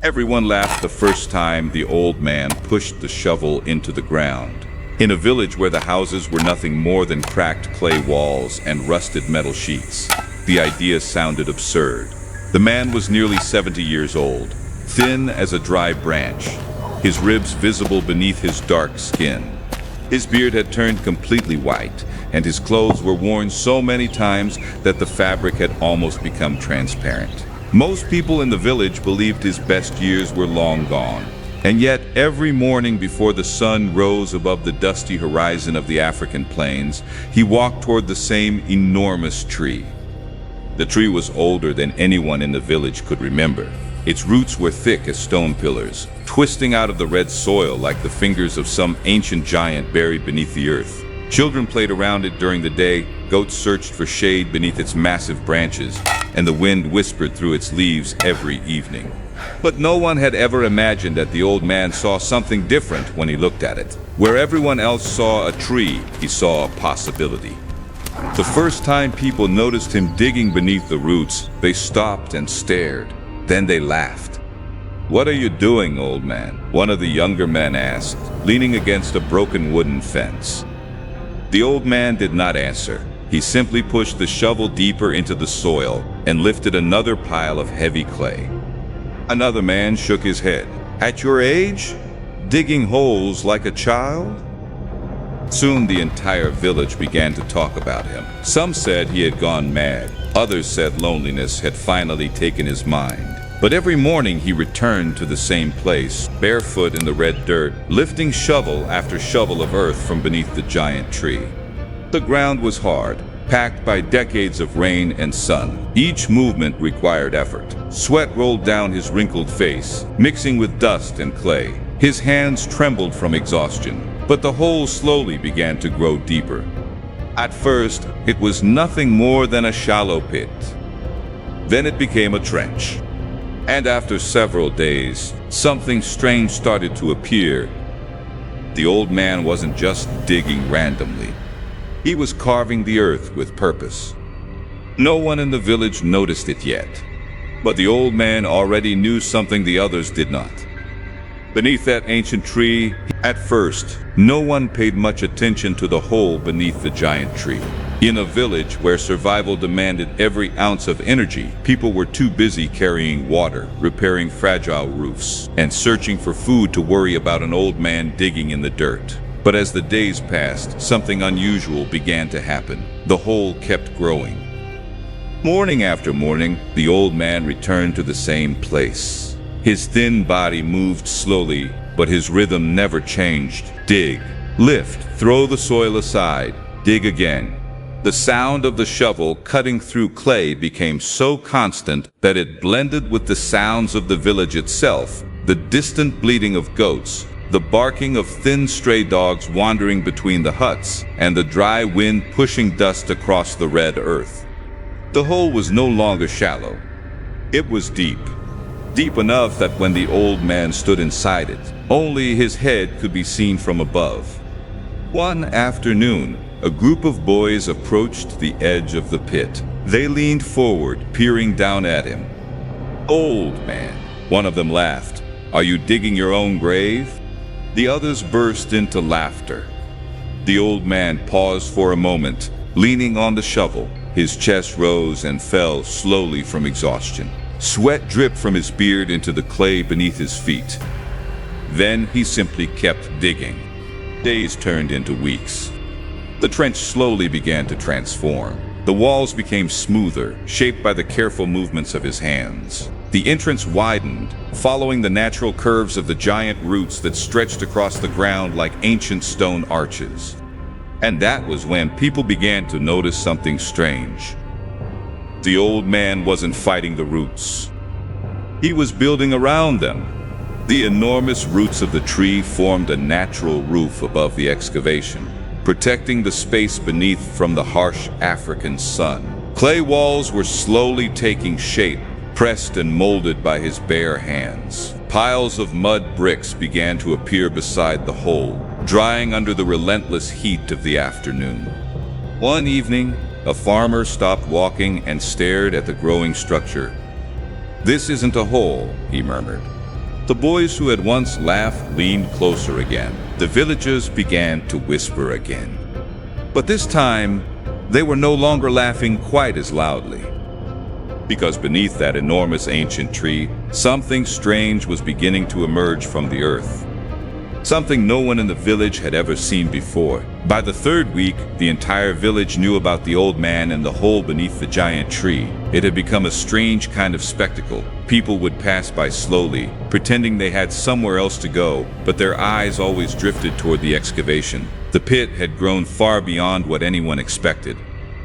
Everyone laughed the first time the old man pushed the shovel into the ground. In a village where the houses were nothing more than cracked clay walls and rusted metal sheets, the idea sounded absurd. The man was nearly 70 years old, thin as a dry branch, his ribs visible beneath his dark skin. His beard had turned completely white, and his clothes were worn so many times that the fabric had almost become transparent. Most people in the village believed his best years were long gone, and yet every morning before the sun rose above the dusty horizon of the African plains, he walked toward the same enormous tree. The tree was older than anyone in the village could remember. Its roots were thick as stone pillars, twisting out of the red soil like the fingers of some ancient giant buried beneath the earth. Children played around it during the day, goats searched for shade beneath its massive branches, and the wind whispered through its leaves every evening. But no one had ever imagined that the old man saw something different when he looked at it. Where everyone else saw a tree, he saw a possibility. The first time people noticed him digging beneath the roots, they stopped and stared. Then they laughed. "What are you doing, old man?" one of the younger men asked, leaning against a broken wooden fence. The old man did not answer. He simply pushed the shovel deeper into the soil and lifted another pile of heavy clay. Another man shook his head. "At your age? Digging holes like a child?" Soon the entire village began to talk about him. Some said he had gone mad. Others said loneliness had finally taken his mind. But every morning he returned to the same place, barefoot in the red dirt, lifting shovel after shovel of earth from beneath the giant tree. The ground was hard, packed by decades of rain and sun. Each movement required effort. Sweat rolled down his wrinkled face, mixing with dust and clay. His hands trembled from exhaustion, but the hole slowly began to grow deeper. At first, it was nothing more than a shallow pit. Then it became a trench. And after several days, something strange started to appear. The old man wasn't just digging randomly. He was carving the earth with purpose. No one in the village noticed it yet, but the old man already knew something the others did not. Beneath that ancient tree, at first, no one paid much attention to the hole beneath the giant tree. In a village where survival demanded every ounce of energy, people were too busy carrying water, repairing fragile roofs, and searching for food to worry about an old man digging in the dirt. But as the days passed, something unusual began to happen. The hole kept growing. Morning after morning, the old man returned to the same place. His thin body moved slowly, but his rhythm never changed. Dig, lift, throw the soil aside, dig again. The sound of the shovel cutting through clay became so constant that it blended with the sounds of the village itself, the distant bleating of goats, the barking of thin stray dogs wandering between the huts, and the dry wind pushing dust across the red earth. The hole was no longer shallow. It was deep. Deep enough that when the old man stood inside it, only his head could be seen from above. One afternoon, a group of boys approached the edge of the pit. They leaned forward, peering down at him. "Old man," one of them laughed. "Are you digging your own grave?" The others burst into laughter. The old man paused for a moment, leaning on the shovel. His chest rose and fell slowly from exhaustion. Sweat dripped from his beard into the clay beneath his feet. Then he simply kept digging. Days turned into weeks. The trench slowly began to transform. The walls became smoother, shaped by the careful movements of his hands. The entrance widened, following the natural curves of the giant roots that stretched across the ground like ancient stone arches. And that was when people began to notice something strange. The old man wasn't fighting the roots. He was building around them. The enormous roots of the tree formed a natural roof above the excavation, protecting the space beneath from the harsh African sun. Clay walls were slowly taking shape, pressed and molded by his bare hands. Piles of mud bricks began to appear beside the hole, drying under the relentless heat of the afternoon. One evening, a farmer stopped walking and stared at the growing structure. "This isn't a hole," he murmured. The boys who had once laughed leaned closer again. The villagers began to whisper again. But this time, they were no longer laughing quite as loudly. Because beneath that enormous ancient tree, something strange was beginning to emerge from the earth. Something no one in the village had ever seen before. By the third week, the entire village knew about the old man and the hole beneath the giant tree. It had become a strange kind of spectacle. People would pass by slowly, pretending they had somewhere else to go, but their eyes always drifted toward the excavation. The pit had grown far beyond what anyone expected.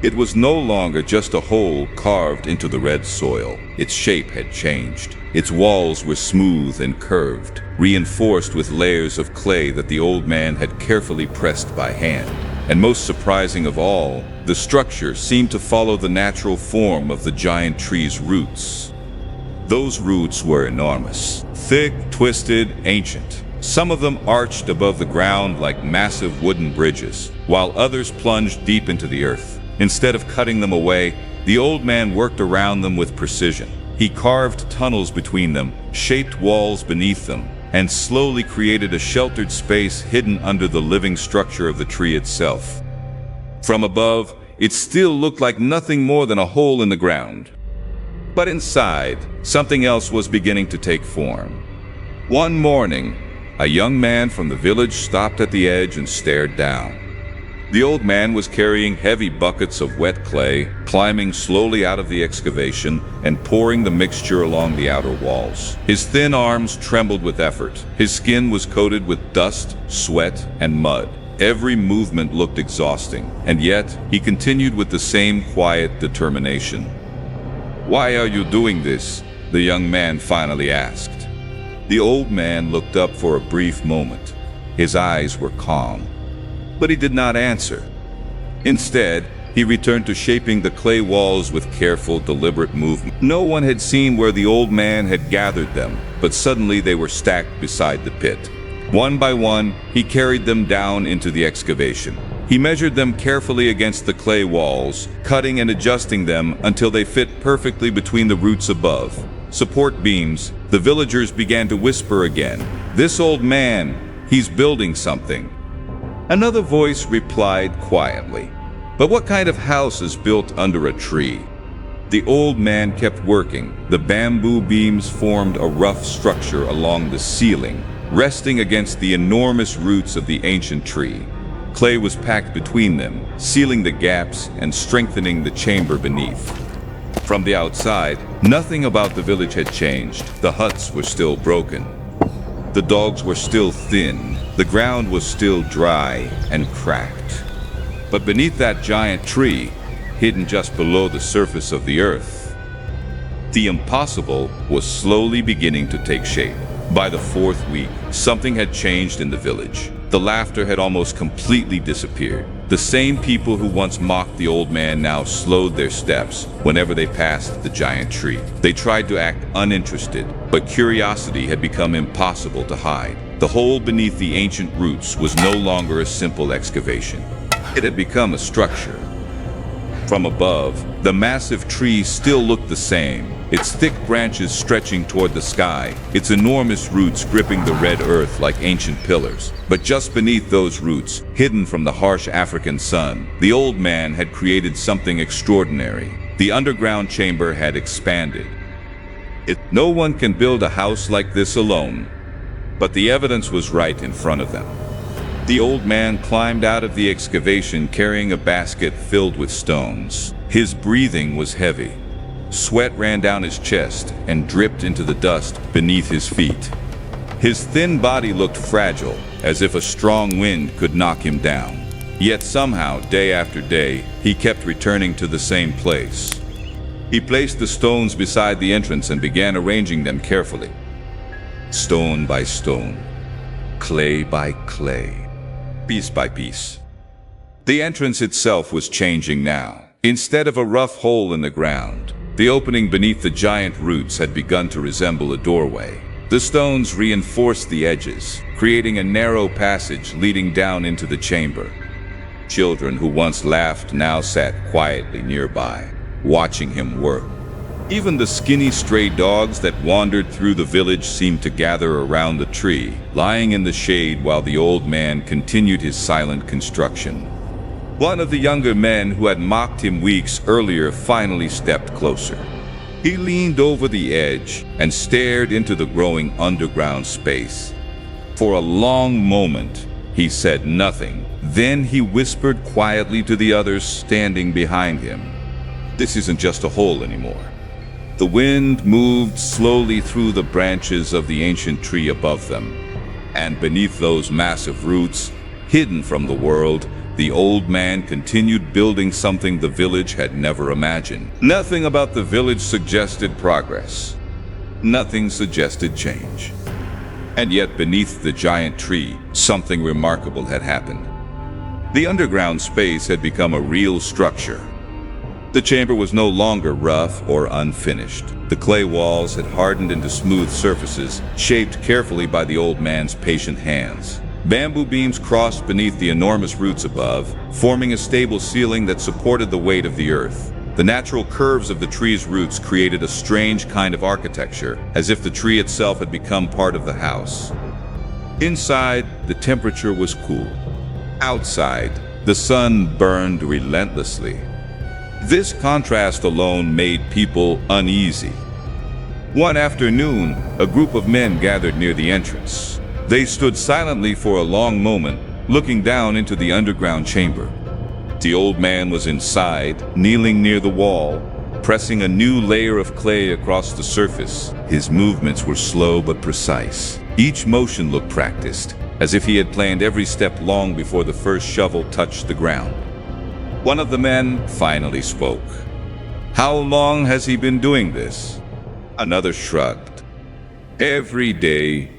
It was no longer just a hole carved into the red soil. Its shape had changed. Its walls were smooth and curved, reinforced with layers of clay that the old man had carefully pressed by hand. And most surprising of all, the structure seemed to follow the natural form of the giant tree's roots. Those roots were enormous, thick, twisted, ancient. Some of them arched above the ground like massive wooden bridges, while others plunged deep into the earth. Instead of cutting them away, the old man worked around them with precision. He carved tunnels between them, shaped walls beneath them, and slowly created a sheltered space hidden under the living structure of the tree itself. From above, it still looked like nothing more than a hole in the ground. But inside, something else was beginning to take form. One morning, a young man from the village stopped at the edge and stared down. The old man was carrying heavy buckets of wet clay, climbing slowly out of the excavation and pouring the mixture along the outer walls. His thin arms trembled with effort. His skin was coated with dust, sweat, and mud. Every movement looked exhausting, and yet he continued with the same quiet determination. "Why are you doing this?" the young man finally asked. The old man looked up for a brief moment. His eyes were calm. But he did not answer. Instead, he returned to shaping the clay walls with careful, deliberate movement. No one had seen where the old man had gathered them, but suddenly they were stacked beside the pit. One by one, he carried them down into the excavation. He measured them carefully against the clay walls, cutting and adjusting them until they fit perfectly between the roots above. Support beams. The villagers began to whisper again. "This old man, he's building something." Another voice replied quietly, "But what kind of house is built under a tree?" The old man kept working. The bamboo beams formed a rough structure along the ceiling, resting against the enormous roots of the ancient tree. Clay was packed between them, sealing the gaps and strengthening the chamber beneath. From the outside, nothing about the village had changed. The huts were still broken. The dogs were still thin. The ground was still dry and cracked. But beneath that giant tree, hidden just below the surface of the earth, the impossible was slowly beginning to take shape. By the fourth week, something had changed in the village. The laughter had almost completely disappeared. The same people who once mocked the old man now slowed their steps whenever they passed the giant tree. They tried to act uninterested, but curiosity had become impossible to hide. The hole beneath the ancient roots was no longer a simple excavation. It had become a structure. From above, the massive tree still looked the same, its thick branches stretching toward the sky, its enormous roots gripping the red earth like ancient pillars. But just beneath those roots, hidden from the harsh African sun, the old man had created something extraordinary. The underground chamber had expanded. No one can build a house like this alone. But the evidence was right in front of them. The old man climbed out of the excavation carrying a basket filled with stones. His breathing was heavy. Sweat ran down his chest and dripped into the dust beneath his feet. His thin body looked fragile, as if a strong wind could knock him down. Yet somehow, day after day, he kept returning to the same place. He placed the stones beside the entrance and began arranging them carefully. Stone by stone, clay by clay, piece by piece. The entrance itself was changing now. Instead of a rough hole in the ground, the opening beneath the giant roots had begun to resemble a doorway. The stones reinforced the edges, creating a narrow passage leading down into the chamber. Children who once laughed now sat quietly nearby, watching him work. Even the skinny stray dogs that wandered through the village seemed to gather around the tree, lying in the shade while the old man continued his silent construction. One of the younger men who had mocked him weeks earlier finally stepped closer. He leaned over the edge and stared into the growing underground space. For a long moment, he said nothing. Then he whispered quietly to the others standing behind him. "This isn't just a hole anymore." The wind moved slowly through the branches of the ancient tree above them, and beneath those massive roots, hidden from the world, the old man continued building something the village had never imagined. Nothing about the village suggested progress. Nothing suggested change. And yet beneath the giant tree, something remarkable had happened. The underground space had become a real structure. The chamber was no longer rough or unfinished. The clay walls had hardened into smooth surfaces, shaped carefully by the old man's patient hands. Bamboo beams crossed beneath the enormous roots above, forming a stable ceiling that supported the weight of the earth. The natural curves of the tree's roots created a strange kind of architecture, as if the tree itself had become part of the house. Inside, the temperature was cool. Outside, the sun burned relentlessly. This contrast alone made people uneasy. One afternoon, a group of men gathered near the entrance. They stood silently for a long moment, looking down into the underground chamber. The old man was inside, kneeling near the wall, pressing a new layer of clay across the surface. His movements were slow but precise. Each motion looked practiced, as if he had planned every step long before the first shovel touched the ground. One of the men finally spoke. "How long has he been doing this?" Another shrugged. "Every day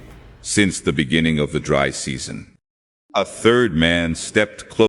since the beginning of the dry season." A third man stepped close.